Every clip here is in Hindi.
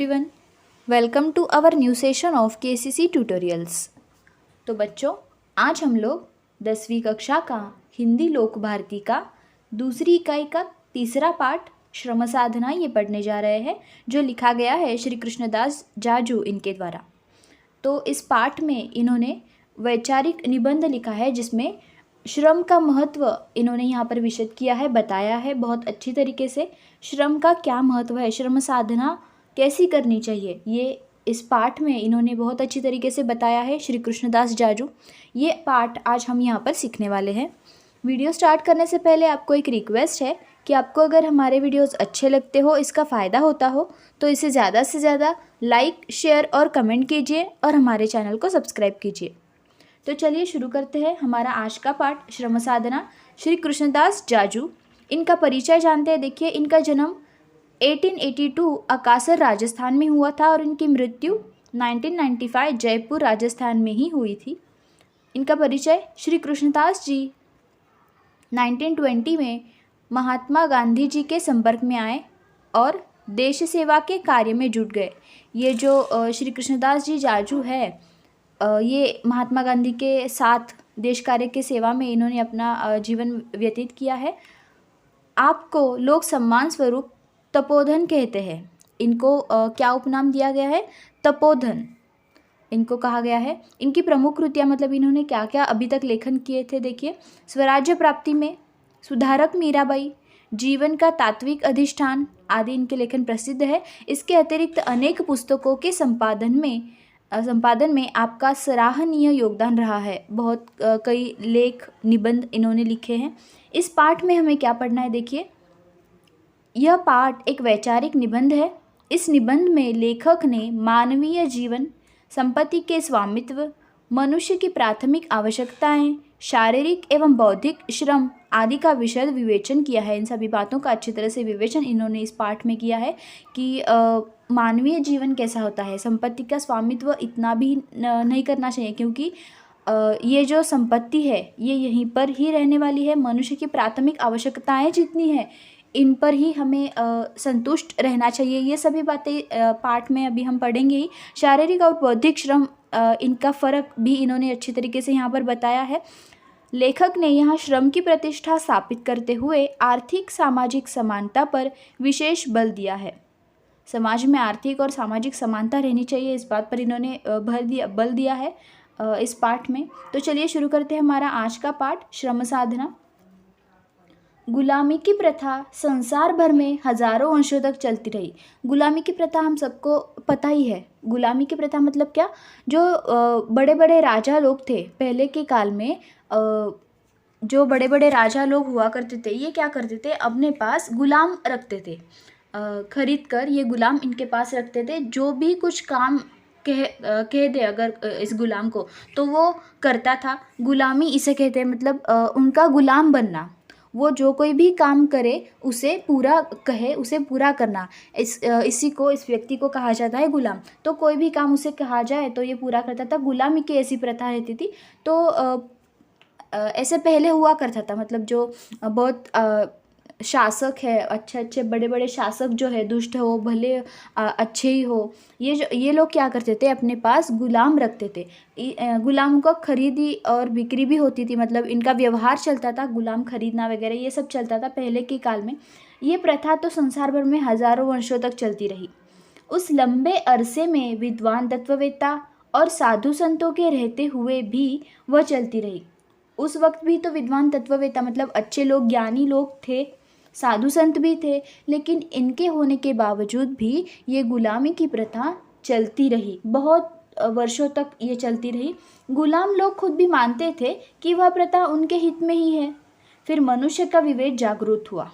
everyone. Welcome to our new session of KCC Tutorials. तो बच्चों, आज हम लोग 10वीं कक्षा का हिंदी लोक भारती का दूसरी इकाई का तीसरा पाठ श्रम साधना ये पढ़ने जा रहे हैं, जो लिखा गया है श्री कृष्णदास जाजू इनके द्वारा। तो इस पाठ में इन्होंने वैचारिक निबंध लिखा है, जिसमें श्रम का महत्व इन्होंने यहाँ पर विशद किया है, बताया है बहुत अच्छी तरीके से। श्रम का क्या महत्व है, श्रम साधना कैसी करनी चाहिए, ये इस पाठ में इन्होंने बहुत अच्छी तरीके से बताया है श्री कृष्णदास जाजू। ये पाठ आज हम यहाँ पर सीखने वाले हैं। वीडियो स्टार्ट करने से पहले आपको एक रिक्वेस्ट है कि आपको अगर हमारे वीडियोस अच्छे लगते हो, इसका फ़ायदा होता हो, तो इसे ज़्यादा से ज़्यादा लाइक, शेयर और कमेंट कीजिए और हमारे चैनल को सब्सक्राइब कीजिए। तो चलिए शुरू करते हैं हमारा आज का पाठ श्रम साधना। श्री कृष्णदास जाजू, इनका परिचय जानते हैं। देखिए, इनका जन्म 1882 अकासर राजस्थान में हुआ था और इनकी मृत्यु 1995 जयपुर राजस्थान में ही हुई थी। इनका परिचय, श्री कृष्णदास जी 1920 में महात्मा गांधी जी के संपर्क में आए और देश सेवा के कार्य में जुट गए। ये जो श्री कृष्णदास जी जाजू है, ये महात्मा गांधी के साथ देश कार्य के सेवा में इन्होंने अपना जीवन व्यतीत किया है। आपको लोक सम्मान स्वरूप तपोधन कहते हैं। इनको क्या उपनाम दिया गया है? तपोधन इनको कहा गया है। इनकी प्रमुख कृतियाँ, मतलब इन्होंने क्या क्या अभी तक लेखन किए थे, देखिए। स्वराज्य प्राप्ति में, सुधारक मीराबाई, जीवन का तात्विक अधिष्ठान आदि इनके लेखन प्रसिद्ध है। इसके अतिरिक्त अनेक पुस्तकों के संपादन में आपका सराहनीय योगदान रहा है। बहुत कई लेख निबंध इन्होंने लिखे हैं। इस पाठ में हमें क्या पढ़ना है, देखिए। यह पाठ एक वैचारिक निबंध है। इस निबंध में लेखक ने मानवीय जीवन, संपत्ति के स्वामित्व, मनुष्य की प्राथमिक आवश्यकताएं, शारीरिक एवं बौद्धिक श्रम आदि का विशद विवेचन किया है। इन सभी बातों का अच्छी तरह से विवेचन इन्होंने इस पाठ में किया है कि मानवीय जीवन कैसा होता है। संपत्ति का स्वामित्व इतना भी नहीं करना चाहिए, क्योंकि ये जो संपत्ति है ये यहीं पर ही रहने वाली है। मनुष्य की प्राथमिक आवश्यकताएं जितनी हैं, इन पर ही हमें संतुष्ट रहना चाहिए। ये सभी बातें पाठ में अभी हम पढ़ेंगे ही। शारीरिक और बौद्धिक श्रम, इनका फ़र्क भी इन्होंने अच्छी तरीके से यहाँ पर बताया है। लेखक ने यहाँ श्रम की प्रतिष्ठा स्थापित करते हुए आर्थिक सामाजिक समानता पर विशेष बल दिया है। समाज में आर्थिक और सामाजिक समानता रहनी चाहिए, इस बात पर इन्होंने बल दिया है इस पाठ में। तो चलिए शुरू करते हैं हमारा आज का पाठ श्रम साधना। गुलामी की प्रथा संसार भर में हजारों वर्षों तक चलती रही। गुलामी की प्रथा हम सबको पता ही है। गुलामी की प्रथा मतलब क्या? जो बड़े बड़े राजा लोग थे पहले के काल में, जो बड़े बड़े राजा लोग हुआ करते थे, ये क्या करते थे, अपने पास गुलाम रखते थे। खरीद कर ये गुलाम इनके पास रखते थे। जो भी कुछ काम कह दे अगर इस गुलाम को, तो वो करता था। गुलामी इसे कहते हैं, मतलब उनका गुलाम बनना। वो जो कोई भी काम करे उसे पूरा कहे, उसे पूरा करना, इस व्यक्ति को कहा जाता है गुलाम। तो कोई भी काम उसे कहा जाए तो ये पूरा करता था। गुलामी की ऐसी प्रथा रहती थी। तो ऐसे पहले हुआ करता था, मतलब जो बहुत शासक है, अच्छे बड़े बड़े शासक जो है, दुष्ट हो भले अच्छे ही हो, ये लोग क्या करते थे, अपने पास गुलाम रखते थे। गुलाम को खरीदी और बिक्री भी होती थी, मतलब इनका व्यवहार चलता था, गुलाम खरीदना वगैरह ये सब चलता था पहले के काल में। ये प्रथा तो संसार भर में हजारों वर्षों तक चलती रही। उस लंबे अरसे में विद्वान तत्ववेत्ता और साधु संतों के रहते हुए भी वह चलती रही। उस वक्त भी तो विद्वान तत्ववेत्ता, मतलब अच्छे लोग, ज्ञानी लोग थे, साधु संत भी थे, लेकिन इनके होने के बावजूद भी ये गुलामी की प्रथा चलती रही। बहुत वर्षों तक ये चलती रही। गुलाम लोग खुद भी मानते थे कि वह प्रथा उनके हित में ही है। फिर मनुष्य का विवेक जागरूक हुआ।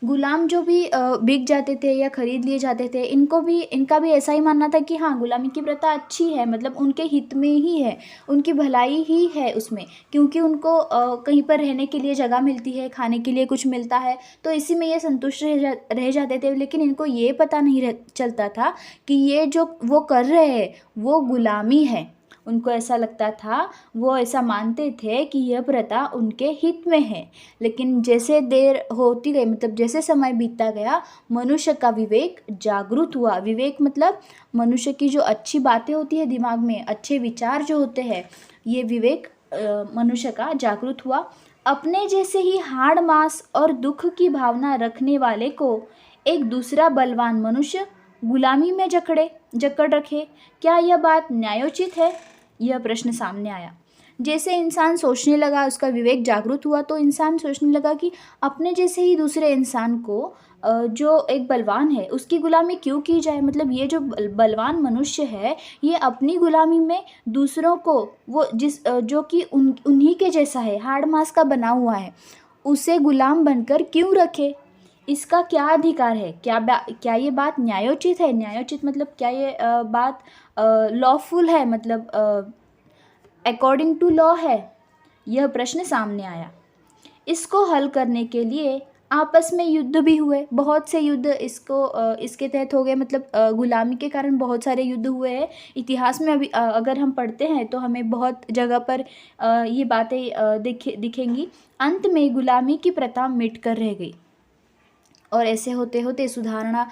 गुलाम जो भी बिक जाते थे या खरीद लिए जाते थे, इनका भी ऐसा ही मानना था कि हाँ, गुलामी की प्रथा अच्छी है, मतलब उनके हित में ही है, उनकी भलाई ही है उसमें, क्योंकि उनको कहीं पर रहने के लिए जगह मिलती है, खाने के लिए कुछ मिलता है, तो इसी में ये संतुष्ट रह जाते थे। लेकिन इनको ये पता नहीं चलता था कि ये जो वो कर रहे हैं वो गुलामी है। उनको ऐसा लगता था, वो ऐसा मानते थे कि यह प्रथा उनके हित में है। लेकिन जैसे देर होती गई, मतलब जैसे समय बीतता गया, मनुष्य का विवेक जागरूक हुआ। विवेक मतलब मनुष्य की जो अच्छी बातें होती है दिमाग में, अच्छे विचार जो होते हैं, ये विवेक मनुष्य का जागरूक हुआ। अपने जैसे ही हाड़ मांस और दुख की भावना रखने वाले को एक दूसरा बलवान मनुष्य गुलामी में जकड़ रखे। क्या यह बात न्यायोचित है? यह प्रश्न सामने आया। जैसे इंसान सोचने लगा, उसका विवेक जागरूक हुआ, तो इंसान सोचने लगा कि अपने जैसे ही दूसरे इंसान को, जो एक बलवान है, उसकी गुलामी क्यों की जाए। मतलब ये जो बलवान मनुष्य है, ये अपनी गुलामी में दूसरों को, वो जो कि उन्हीं के जैसा है, हाड़ मांस का बना हुआ है, उसे गुलाम बनकर क्यों रखे। इसका क्या अधिकार है? क्या ये बात न्यायोचित है? न्यायोचित मतलब क्या ये बात लॉफुल है, मतलब अकॉर्डिंग टू लॉ है? यह प्रश्न सामने आया। इसको हल करने के लिए आपस में युद्ध भी हुए। बहुत से युद्ध इसके तहत हो गए। मतलब गुलामी के कारण बहुत सारे युद्ध हुए हैं। इतिहास में अभी अगर हम पढ़ते हैं तो हमें बहुत जगह पर ये बातें दिखेंगी। अंत में गुलामी की प्रथा मिट कर रह गई। और ऐसे होते होते सुधारणा,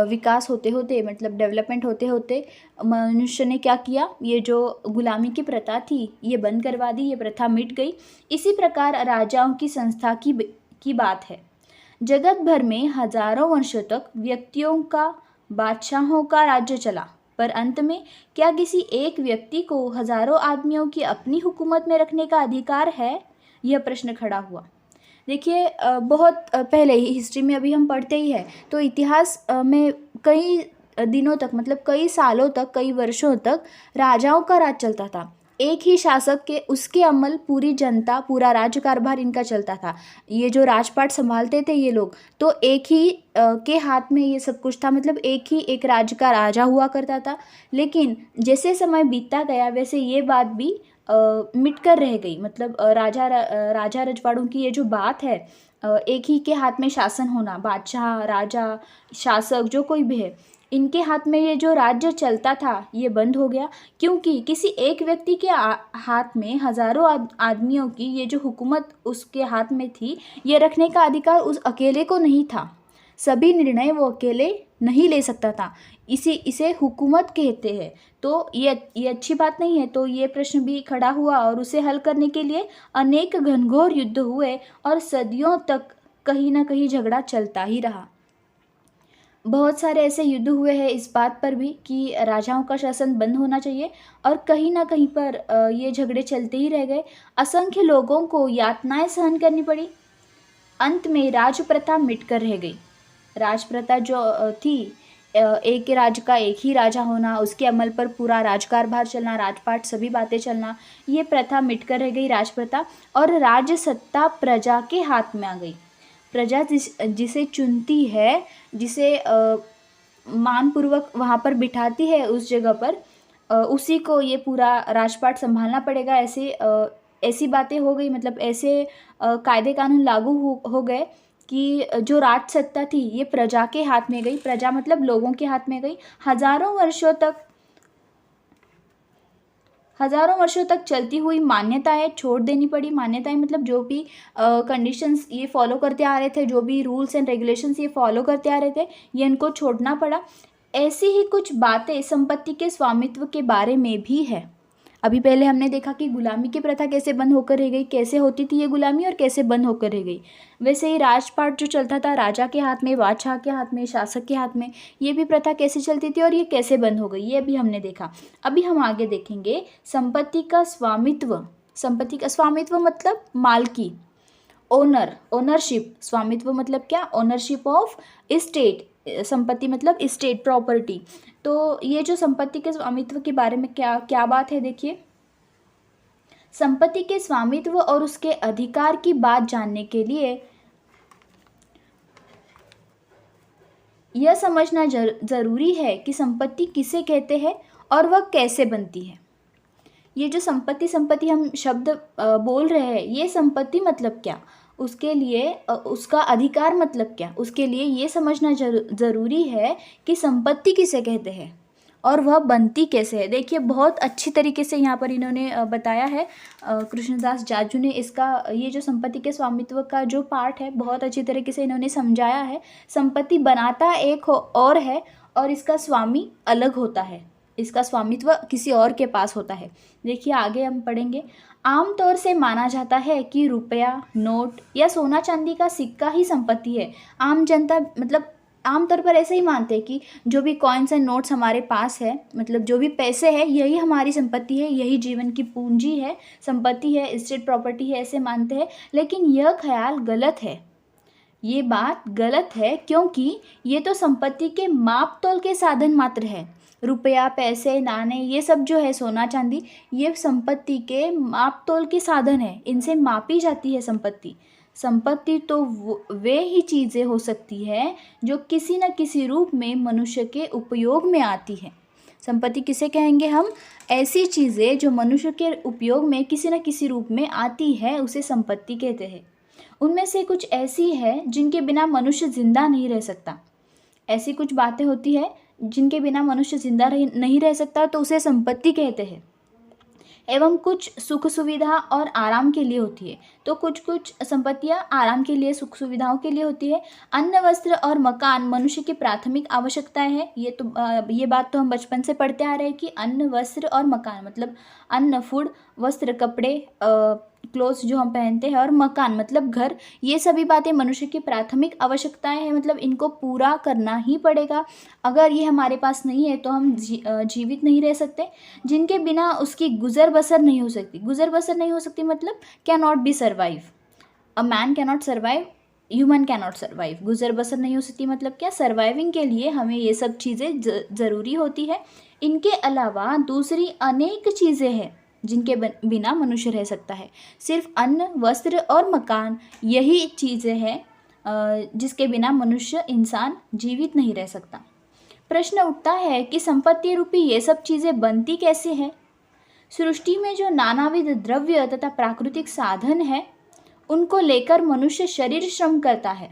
विकास होते होते, मतलब डेवलपमेंट होते होते, मनुष्य ने क्या किया, ये जो गुलामी की प्रथा थी ये बंद करवा दी, ये प्रथा मिट गई। इसी प्रकार राजाओं की संस्था की बात है। जगत भर में हजारों वर्षों तक व्यक्तियों का, बादशाहों का राज्य चला, पर अंत में क्या किसी एक व्यक्ति को हजारों आदमियों की अपनी हुकूमत में रखने का अधिकार है? यह प्रश्न खड़ा हुआ। देखिए, बहुत पहले ही हिस्ट्री में अभी हम पढ़ते ही हैं, तो इतिहास में कई दिनों तक, मतलब कई सालों तक, कई वर्षों तक राजाओं का राज चलता था। एक ही शासक के, उसके अमल पूरी जनता, पूरा राज्य कारभार इनका चलता था। ये जो राजपाट संभालते थे ये लोग, तो एक ही के हाथ में ये सब कुछ था। मतलब एक राज्य का राजा हुआ करता था। लेकिन जैसे समय बीतता गया वैसे ये बात भी मिट कर रह गई। मतलब राजा रजवाड़ों की ये जो बात है, एक ही के हाथ में शासन होना, बादशाह, राजा, शासक जो कोई भी है, इनके हाथ में ये जो राज्य चलता था ये बंद हो गया। क्योंकि किसी एक व्यक्ति के हाथ में हजारों आदमियों की ये जो हुकूमत उसके हाथ में थी, ये रखने का अधिकार उस अकेले को नहीं था। सभी निर्णय वो अकेले नहीं ले सकता था। इसे हुकूमत कहते हैं। तो ये अच्छी बात नहीं है। तो ये प्रश्न भी खड़ा हुआ और उसे हल करने के लिए अनेक घनघोर युद्ध हुए और सदियों तक कहीं ना कहीं झगड़ा चलता ही रहा। बहुत सारे ऐसे युद्ध हुए हैं इस बात पर भी कि राजाओं का शासन बंद होना चाहिए, और कहीं ना कहीं पर ये झगड़े चलते ही रह गए। असंख्य लोगों को यातनाएं सहन करनी पड़ी। अंत में राज प्रथा मिट कर रह गई। राज प्रथा जो थी, एक राज्य का एक ही राजा होना, उसके अमल पर पूरा राजकारभार चलना, राजपाट सभी बातें चलना, ये प्रथा मिट कर रह गई, राज प्रथा। और राज्य सत्ता प्रजा के हाथ में आ गई। प्रजा जिसे चुनती है, जिसे मानपूर्वक वहाँ पर बिठाती है उस जगह पर, उसी को ये पूरा राजपाट संभालना पड़ेगा। ऐसी बातें हो गई। मतलब ऐसे कायदे कानून लागू हो गए कि जो राज सत्ता थी ये प्रजा के हाथ में गई। प्रजा मतलब लोगों के हाथ में गई। हजारों वर्षों तक चलती हुई मान्यताएं छोड़ देनी पड़ी। मान्यताएं मतलब जो भी कंडीशंस ये फॉलो करते आ रहे थे, जो भी रूल्स एंड रेगुलेशंस ये फॉलो करते आ रहे थे, ये इनको छोड़ना पड़ा। ऐसी ही कुछ बातें संपत्ति के स्वामित्व के बारे में भी है। अभी पहले हमने देखा कि गुलामी की प्रथा कैसे बंद होकर रह गई, कैसे होती थी ये गुलामी और कैसे बंद होकर रह गई। वैसे ही राजपाट जो चलता था राजा के हाथ में, बादशाह के हाथ में, शासक के हाथ में, ये भी प्रथा कैसे चलती थी और ये कैसे बंद हो गई, ये भी हमने देखा। अभी हम आगे देखेंगे संपत्ति का स्वामित्व। संपत्ति का स्वामित्व मतलब मालकी, ओनरशिप। स्वामित्व मतलब क्या? Ownership of state. संपत्ति मतलब स्टेट प्रॉपर्टी। तो ये जो संपत्ति के स्वामित्व के बारे में क्या बात है, देखिए। संपत्ति के स्वामित्व और उसके अधिकार की बात जानने के लिए यह समझना जरूरी है कि संपत्ति किसे कहते हैं और वह कैसे बनती है। ये जो संपत्ति हम शब्द बोल रहे हैं, ये संपत्ति मतलब क्या, उसके लिए उसका अधिकार मतलब क्या, उसके लिए ये समझना ज़रूरी है कि संपत्ति किसे कहते हैं और वह बनती कैसे है। देखिए बहुत अच्छी तरीके से यहाँ पर इन्होंने बताया है कृष्णदास जाजू ने। इसका ये जो संपत्ति के स्वामित्व का जो पार्ट है बहुत अच्छी तरीके से इन्होंने समझाया है। संपत्ति बनाता एक और है और इसका स्वामी अलग होता है, इसका स्वामित्व किसी और के पास होता है। देखिए आगे हम पढ़ेंगे। आमतौर से माना जाता है कि रुपया, नोट या सोना चांदी का सिक्का ही संपत्ति है। आम जनता मतलब आमतौर पर ऐसे ही मानते हैं कि जो भी कॉइन्स एंड नोट्स हमारे पास है, मतलब जो भी पैसे हैं यही हमारी संपत्ति है, यही जीवन की पूंजी है, संपत्ति है, स्टेट प्रॉपर्टी है, ऐसे मानते हैं। लेकिन यह ख्याल गलत है, ये बात गलत है, क्योंकि ये तो संपत्ति के माप तोल के साधन मात्र है। रुपया, पैसे, नाणे ये सब जो है, सोना चांदी, ये संपत्ति के माप तोल के साधन है, इनसे मापी जाती है संपत्ति। संपत्ति तो वे ही चीज़ें हो सकती है जो किसी न किसी रूप में मनुष्य के उपयोग में आती है। संपत्ति किसे कहेंगे हम? ऐसी चीज़ें जो मनुष्य के उपयोग में किसी न किसी रूप में आती है उसे संपत्ति कहते हैं। उनमें से कुछ ऐसी है जिनके बिना मनुष्य जिंदा नहीं रह सकता। ऐसी कुछ बातें होती है जिनके बिना मनुष्य जिंदा नहीं रह सकता, तो उसे संपत्ति कहते हैं। एवं कुछ सुख सुविधा और आराम के लिए होती है, तो कुछ संपत्तियां आराम के लिए, सुख सुविधाओं के लिए होती है। अन्न, वस्त्र और मकान मनुष्य की प्राथमिक आवश्यकताएं हैं। ये बात तो हम बचपन से पढ़ते आ रहे हैं कि अन्न, वस्त्र और मकान, मतलब अन्न फूड, वस्त्र कपड़े, क्लोथ्स जो हम पहनते हैं, और मकान मतलब घर, ये सभी बातें मनुष्य की प्राथमिक आवश्यकताएं हैं, मतलब इनको पूरा करना ही पड़ेगा। अगर ये हमारे पास नहीं है तो हम जीवित नहीं रह सकते, जिनके बिना उसकी गुजर बसर नहीं हो सकती। गुजर बसर नहीं हो सकती मतलब can not be survive, a man can not survive, human can not survive. गुजर बसर नहीं हो सकती मतलब क्या? सर्वाइविंग के लिए हमें ये सब चीज़ें ज़रूरी होती है। इनके अलावा दूसरी अनेक चीज़ें हैं जिनके बिना मनुष्य रह सकता है। सिर्फ अन्न, वस्त्र और मकान यही चीज़ें हैं जिसके बिना मनुष्य, इंसान जीवित नहीं रह सकता। प्रश्न उठता है कि संपत्ति रूपी ये सब चीज़ें बनती कैसे हैं? सृष्टि में जो नानाविध द्रव्य तथा प्राकृतिक साधन है उनको लेकर मनुष्य शरीर श्रम करता है,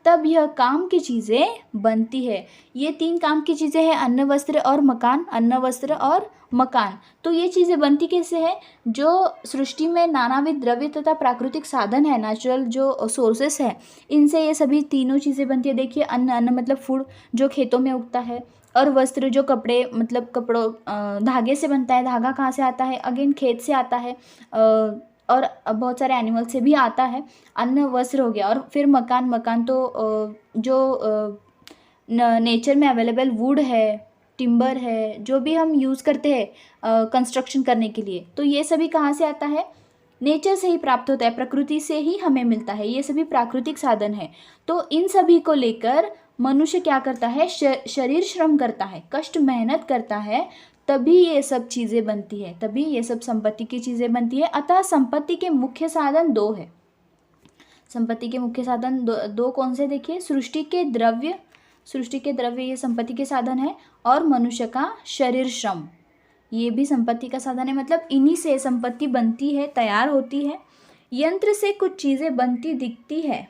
तब यह काम की चीज़ें बनती है। ये 3 काम की चीज़ें हैं, अन्न, वस्त्र और मकान। अन्न, वस्त्र और मकान, तो ये चीज़ें बनती कैसे हैं? जो सृष्टि में नानाविध द्रव्य तथा प्राकृतिक साधन है, नेचुरल जो सोर्सेस है, इनसे ये सभी तीनों चीज़ें बनती है। देखिए अन्न मतलब फूड जो खेतों में उगता है, और वस्त्र जो कपड़े मतलब कपड़ों धागे से बनता है। धागा कहाँ से आता है? अगेन खेत से आता है, और बहुत सारे एनिमल से भी आता है। अन्न, वस्त्र हो गया, और फिर मकान तो जो नेचर में अवेलेबल वुड है, टिम्बर है, जो भी हम यूज़ करते हैं कंस्ट्रक्शन करने के लिए, तो ये सभी कहाँ से आता है? नेचर से ही प्राप्त होता है, प्रकृति से ही हमें मिलता है। ये सभी प्राकृतिक साधन है। तो इन सभी को लेकर मनुष्य क्या करता है? शरीर श्रम करता है, कष्ट मेहनत करता है, तभी ये सब चीज़ें बनती है, तभी ये सब संपत्ति की चीज़ें बनती है। अतः संपत्ति के मुख्य साधन 2 है। संपत्ति के मुख्य साधन दो कौन से? देखिए सृष्टि के द्रव्य ये संपत्ति के साधन है, और मनुष्य का शरीर श्रम ये भी संपत्ति का साधन है। मतलब इन्हीं से संपत्ति बनती है, तैयार होती है। यंत्र से कुछ चीज़ें बनती दिखती है।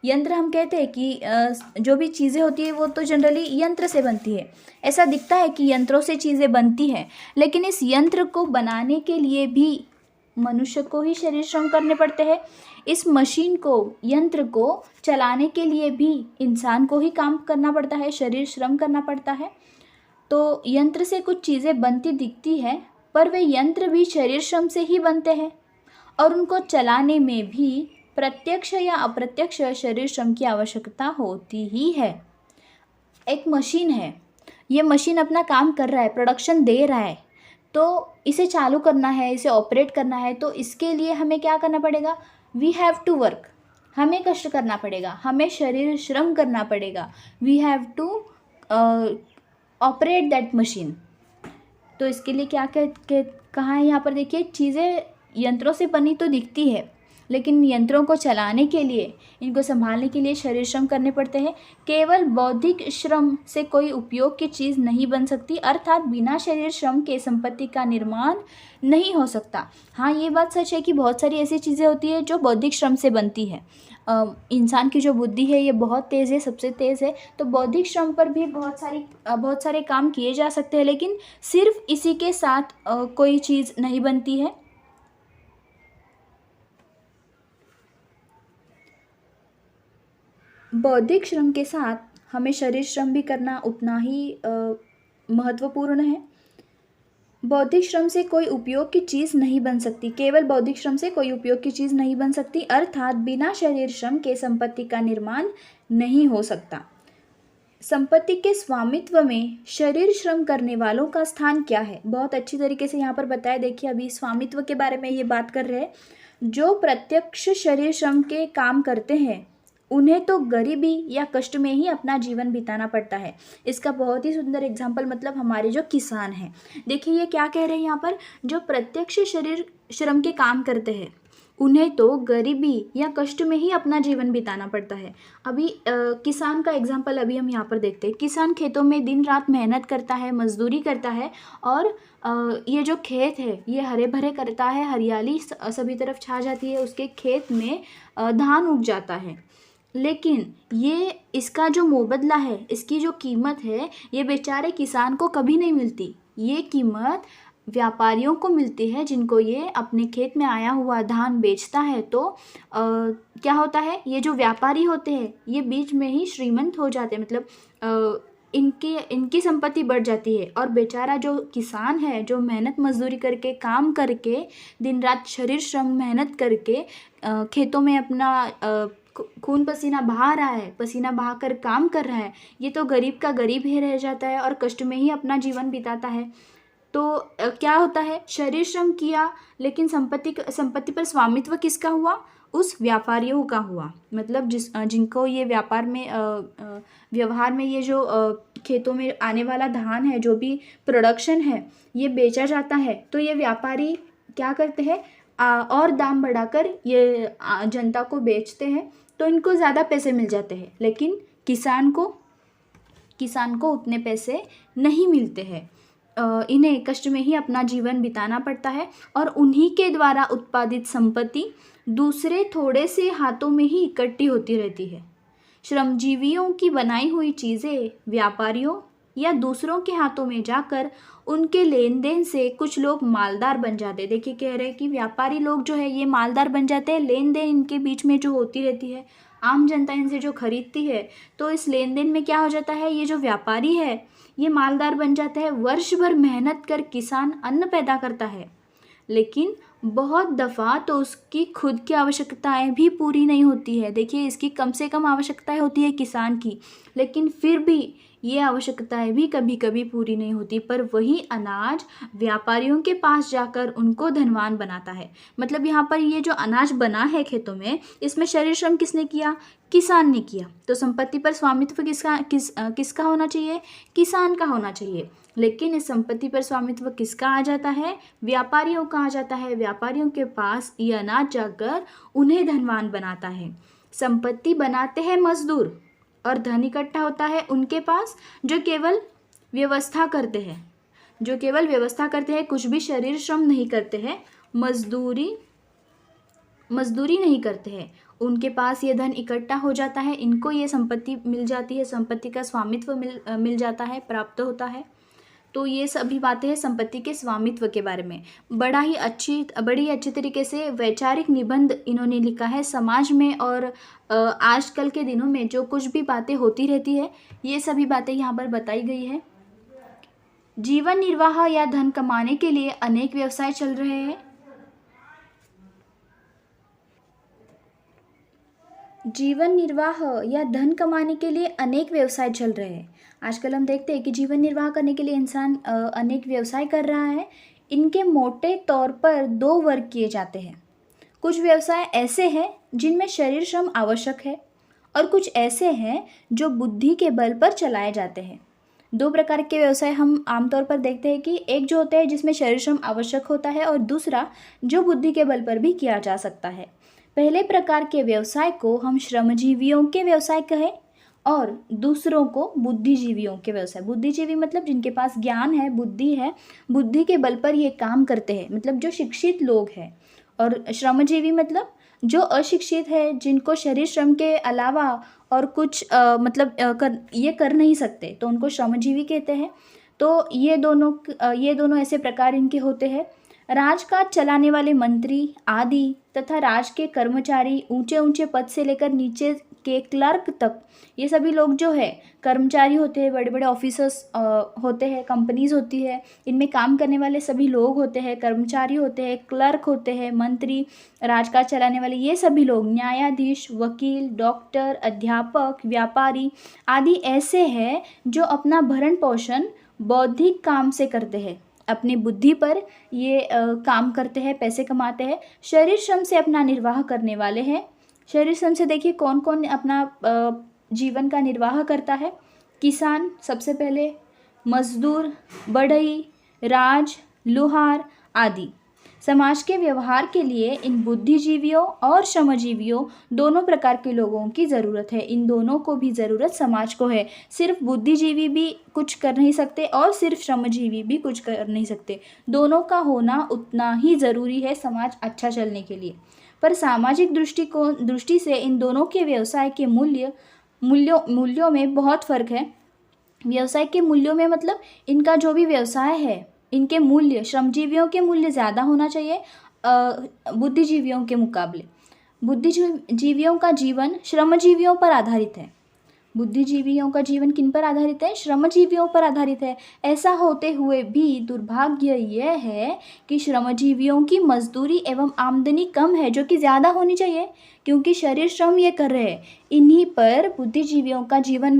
यंत्र हम कहते हैं कि जो भी चीज़ें होती है वो तो जनरली यंत्र से बनती है। ऐसा दिखता है कि यंत्रों से चीज़ें बनती है, लेकिन इस यंत्र को बनाने के लिए भी मनुष्य को ही शरीर श्रम करने पड़ते हैं। इस मशीन को, यंत्र को चलाने के लिए भी इंसान को ही काम करना पड़ता है, शरीर श्रम करना पड़ता है। तो यंत्र से कुछ चीज़ें बनती दिखती है, पर वे यंत्र भी शरीर श्रम से ही बनते हैं, और उनको चलाने में भी प्रत्यक्ष या अप्रत्यक्ष शरीर श्रम की आवश्यकता होती ही है। एक मशीन है, ये मशीन अपना काम कर रहा है, प्रोडक्शन दे रहा है, तो इसे चालू करना है, इसे ऑपरेट करना है, तो इसके लिए हमें क्या करना पड़ेगा? वी हैव टू वर्क, हमें कष्ट करना पड़ेगा, हमें शरीर श्रम करना पड़ेगा। We have to operate that machine. तो इसके लिए क्या कहा है यहाँ पर? देखिए चीज़ें यंत्रों से बनी तो दिखती है, लेकिन यंत्रों को चलाने के लिए, इनको संभालने के लिए शरीर श्रम करने पड़ते हैं। केवल बौद्धिक श्रम से कोई उपयोग की चीज़ नहीं बन सकती, अर्थात बिना शरीर श्रम के संपत्ति का निर्माण नहीं हो सकता। हाँ, ये बात सच है कि बहुत सारी ऐसी चीज़ें होती है जो बौद्धिक श्रम से बनती है। इंसान की जो बुद्धि है ये बहुत तेज़ है, सबसे तेज़ है, तो बौद्धिक श्रम पर भी बहुत सारे काम किए जा सकते हैं, लेकिन सिर्फ इसी के साथ कोई चीज़ नहीं बनती है। बौद्धिक श्रम के साथ हमें शरीर श्रम भी करना उतना ही महत्वपूर्ण है। बौद्धिक श्रम से कोई उपयोग की चीज़ नहीं बन सकती, केवल बौद्धिक श्रम से कोई उपयोग की चीज़ नहीं बन सकती, अर्थात बिना शरीर श्रम के संपत्ति का निर्माण नहीं हो सकता। संपत्ति के स्वामित्व में शरीर श्रम करने वालों का स्थान क्या है? बहुत अच्छी तरीके से यहाँ पर बताया। देखिए, अभी स्वामित्व के बारे में ये बात कर रहे हैं। जो प्रत्यक्ष शरीर श्रम के काम करते हैं उन्हें तो गरीबी या कष्ट में ही अपना जीवन बिताना पड़ता है। इसका बहुत ही सुंदर एग्जाम्पल मतलब हमारे जो किसान हैं। देखिए ये क्या कह रहे हैं यहाँ पर, जो प्रत्यक्ष शरीर श्रम के काम करते हैं उन्हें तो गरीबी या कष्ट में ही अपना जीवन बिताना पड़ता है। अभी किसान का एग्जाम्पल अभी हम यहाँ पर देखते हैं। किसान खेतों में दिन रात मेहनत करता है, मजदूरी करता है, और ये जो खेत है ये हरे भरे करता है, हरियाली सभी तरफ छा जाती है, उसके खेत में धान उग जाता है। लेकिन ये इसका जो मुबदला है, इसकी जो कीमत है, ये बेचारे किसान को कभी नहीं मिलती। ये कीमत व्यापारियों को मिलती है, जिनको ये अपने खेत में आया हुआ धान बेचता है। तो क्या होता है, ये जो व्यापारी होते हैं ये बीच में ही श्रीमंत हो जाते हैं, मतलब इनकी संपत्ति बढ़ जाती है, और बेचारा जो किसान है, जो मेहनत मजदूरी करके काम करके दिन रात शरीर श्रम मेहनत करके खेतों में अपना खून पसीना बहा रहा है, पसीना बहा कर काम कर रहा है, ये तो गरीब का गरीब ही रह जाता है और कष्ट में ही अपना जीवन बिताता है। तो क्या होता है, शरीर श्रम किया लेकिन संपत्ति पर स्वामित्व किसका हुआ? उस व्यापारियों का हुआ। मतलब जिनको ये व्यवहार में ये जो खेतों में आने वाला धान है, जो भी प्रोडक्शन है, ये बेचा जाता है, तो ये व्यापारी क्या करते हैं, और दाम बढ़ाकर ये जनता को बेचते हैं, तो इनको ज़्यादा पैसे मिल जाते हैं। लेकिन किसान को उतने पैसे नहीं मिलते हैं। इन्हें कष्ट में ही अपना जीवन बिताना पड़ता है, और उन्हीं के द्वारा उत्पादित संपत्ति दूसरे थोड़े से हाथों में ही इकट्ठी होती रहती है। श्रमजीवियों की बनाई हुई चीज़ें व्यापारियों या दूसरों के हाथों में जाकर उनके लेन देन से कुछ लोग मालदार बन जाते हैं। देखिए कह रहे हैं कि व्यापारी लोग जो है ये मालदार बन जाते हैं। लेन देन इनके बीच में जो होती रहती है, आम जनता इनसे जो खरीदती है, तो इस लेन देन में क्या हो जाता है, ये जो व्यापारी है ये मालदार बन जाता है। वर्ष भर मेहनत कर किसान अन्न पैदा करता है, लेकिन बहुत दफ़ा तो उसकी खुद की आवश्यकताएं भी पूरी नहीं होती है। देखिए इसकी कम से कम आवश्यकताएं होती है किसान की, लेकिन फिर भी ये आवश्यकताएं भी कभी कभी पूरी नहीं होती, पर वही अनाज व्यापारियों के पास जाकर उनको धनवान बनाता है। मतलब यहाँ पर ये जो अनाज बना है खेतों में, इसमें शरीर श्रम किसने किया? किसान ने किया। तो संपत्ति पर स्वामित्व किसका होना चाहिए? किसान का होना चाहिए। लेकिन इस संपत्ति पर स्वामित्व किसका आ जाता है? व्यापारियों का आ जाता है। व्यापारियों के पास ये अनाज जाकर उन्हें धनवान बनाता है। संपत्ति बनाते हैं मजदूर, और धन इकट्ठा होता है उनके पास जो केवल व्यवस्था करते हैं, कुछ भी शरीर श्रम नहीं करते हैं, मजदूरी नहीं करते हैं। उनके पास ये धन इकट्ठा हो जाता है, इनको ये संपत्ति मिल जाती है, संपत्ति का स्वामित्व मिल जाता है, प्राप्त होता है। तो ये सभी बातें हैं संपत्ति के स्वामित्व के बारे में। बड़ी अच्छी तरीके से वैचारिक निबंध इन्होंने लिखा है। समाज में और आजकल के दिनों में जो कुछ भी बातें होती रहती है, ये सभी बातें यहाँ पर बताई गई है। जीवन निर्वाह या धन कमाने के लिए अनेक व्यवसाय चल रहे हैं। जीवन निर्वाह या धन कमाने के लिए अनेक व्यवसाय चल रहे हैं। आजकल हम देखते हैं कि जीवन निर्वाह करने के लिए इंसान अनेक व्यवसाय कर रहा है। इनके मोटे तौर पर 2 वर्ग किए जाते हैं। कुछ व्यवसाय ऐसे हैं जिनमें शरीर श्रम आवश्यक है, और कुछ ऐसे हैं जो बुद्धि के बल पर चलाए जाते हैं। 2 प्रकार के व्यवसाय हम आमतौर पर देखते हैं कि एक जो होता है जिसमें शरीर श्रम आवश्यक होता है, और दूसरा जो बुद्धि के बल पर भी किया जा सकता है। पहले प्रकार के व्यवसाय को हम श्रमजीवियों के व्यवसाय कहें और दूसरों को बुद्धिजीवियों के व्यवसाय। बुद्धिजीवी मतलब जिनके पास ज्ञान है, बुद्धि है, बुद्धि के बल पर ये काम करते हैं, मतलब जो शिक्षित लोग हैं। और श्रमजीवी मतलब जो अशिक्षित है, जिनको शरीर श्रम के अलावा और कुछ ये कर नहीं सकते, तो उनको श्रमजीवी कहते हैं। तो ये दोनों ऐसे प्रकार इनके होते हैं। राजकाज चलाने वाले मंत्री आदि तथा राज के कर्मचारी ऊंचे ऊंचे पद से लेकर नीचे के क्लर्क तक, ये सभी लोग जो है कर्मचारी होते हैं, बड़े बड़े ऑफिसर्स होते हैं, कंपनीज होती है, इनमें काम करने वाले सभी लोग होते हैं, कर्मचारी होते हैं, क्लर्क होते हैं, मंत्री, राजकाज चलाने वाले, ये सभी लोग, न्यायाधीश, वकील, डॉक्टर, अध्यापक, व्यापारी आदि ऐसे हैं जो अपना भरण पोषण बौद्धिक काम से करते हैं, अपनी बुद्धि पर ये काम करते हैं, पैसे कमाते हैं। शरीर श्रम से अपना निर्वाह करने वाले हैं। शरीर श्रम से देखिए कौन कौन अपना जीवन का निर्वाह करता है। किसान सबसे पहले, मजदूर, बढ़ई, राज, लोहार आदि। समाज के व्यवहार के लिए इन बुद्धिजीवियों और श्रमजीवियों दोनों प्रकार के लोगों की ज़रूरत है। इन दोनों को भी ज़रूरत समाज को है। सिर्फ बुद्धिजीवी भी कुछ कर नहीं सकते और सिर्फ श्रमजीवी भी कुछ कर नहीं सकते। दोनों का होना उतना ही ज़रूरी है समाज अच्छा चलने के लिए। पर सामाजिक दृष्टि से इन दोनों के व्यवसाय के मूल्यों में बहुत फ़र्क है। व्यवसाय के मूल्यों में मतलब इनका जो भी व्यवसाय है, इनके मूल्य श्रमजीवियों के मूल्य ज़्यादा होना चाहिए बुद्धिजीवियों के मुकाबले। बुद्धिजीवियों का जीवन श्रमजीवियों पर आधारित है। बुद्धिजीवियों का जीवन किन पर आधारित है? श्रमजीवियों पर आधारित है। ऐसा होते हुए भी दुर्भाग्य यह है कि श्रमजीवियों की मजदूरी एवं आमदनी कम है, जो कि ज़्यादा होनी चाहिए, क्योंकि शरीर श्रम ये कर रहे हैं। इन्हीं पर बुद्धिजीवियों का जीवन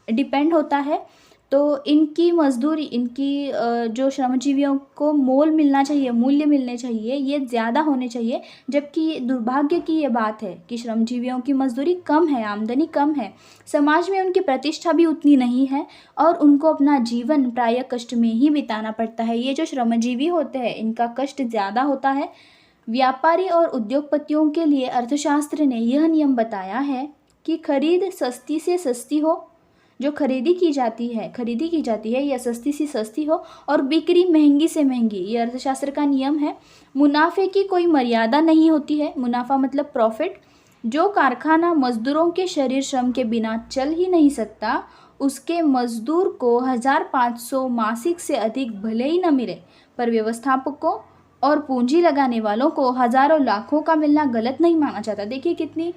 डिपेंड होता है। तो इनकी मजदूरी, इनकी जो श्रमजीवियों को मोल मिलना चाहिए, मूल्य मिलने चाहिए, ये ज़्यादा होने चाहिए। जबकि दुर्भाग्य की ये बात है कि श्रमजीवियों की मजदूरी कम है, आमदनी कम है, समाज में उनकी प्रतिष्ठा भी उतनी नहीं है और उनको अपना जीवन प्रायः कष्ट में ही बिताना पड़ता है। ये जो श्रमजीवी होते हैं इनका कष्ट ज़्यादा होता है। व्यापारी और उद्योगपतियों के लिए अर्थशास्त्र ने यह नियम बताया है कि खरीद सस्ती से सस्ती हो, जो खरीदी की जाती है या सस्ती से सस्ती हो, और बिक्री महंगी से महंगी, ये अर्थशास्त्र का नियम है। मुनाफे की कोई मर्यादा नहीं होती है। मुनाफा मतलब प्रॉफिट। जो कारखाना मजदूरों के शरीर श्रम के बिना चल ही नहीं सकता, उसके मजदूर को 1500 मासिक से अधिक भले ही न मिले, पर व्यवस्थापकों और पूंजी लगाने वालों को हजारों लाखों का मिलना गलत नहीं माना जाता। देखिए कितनी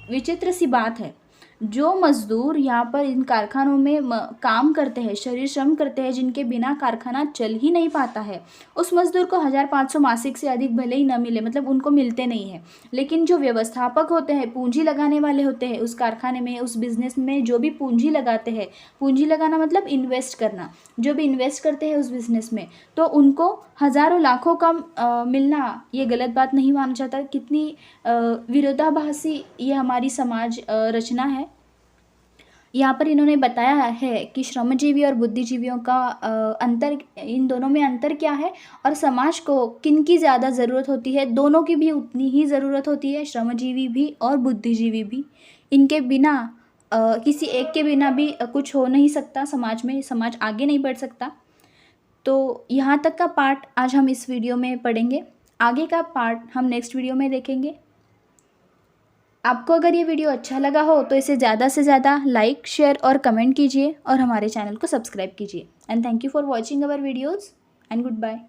विचित्र सी बात है। जो मजदूर यहाँ पर इन कारखानों में काम करते हैं, शरीर श्रम करते हैं, जिनके बिना कारखाना चल ही नहीं पाता है, उस मजदूर को 1500 मासिक से अधिक भले ही न मिले, मतलब उनको मिलते नहीं है। लेकिन जो व्यवस्थापक होते हैं, पूंजी लगाने वाले होते हैं, उस कारखाने में, उस बिजनेस में जो भी पूंजी लगाते हैं, पूंजी लगाना मतलब इन्वेस्ट करना, जो भी इन्वेस्ट करते हैं उस बिजनेस में, तो उनको हज़ारों लाखों का मिलना ये गलत बात नहीं माना जाता। कितनी विरोधाभासी ये हमारी समाज रचना है। यहाँ पर इन्होंने बताया है कि श्रमजीवी और बुद्धिजीवियों का अंतर, इन दोनों में अंतर क्या है और समाज को किन की ज़्यादा ज़रूरत होती है। दोनों की भी उतनी ही ज़रूरत होती है, श्रमजीवी भी और बुद्धिजीवी भी। इनके बिना किसी एक के बिना भी कुछ हो नहीं सकता समाज में, समाज आगे नहीं बढ़ सकता। तो यहाँ तक का पार्ट आज हम इस वीडियो में पढ़ेंगे, आगे का पार्ट हम नेक्स्ट वीडियो में देखेंगे। आपको अगर ये वीडियो अच्छा लगा हो तो इसे ज़्यादा से ज़्यादा लाइक, शेयर और कमेंट कीजिए और हमारे चैनल को सब्सक्राइब कीजिए। And thank you for watching our videos and good bye.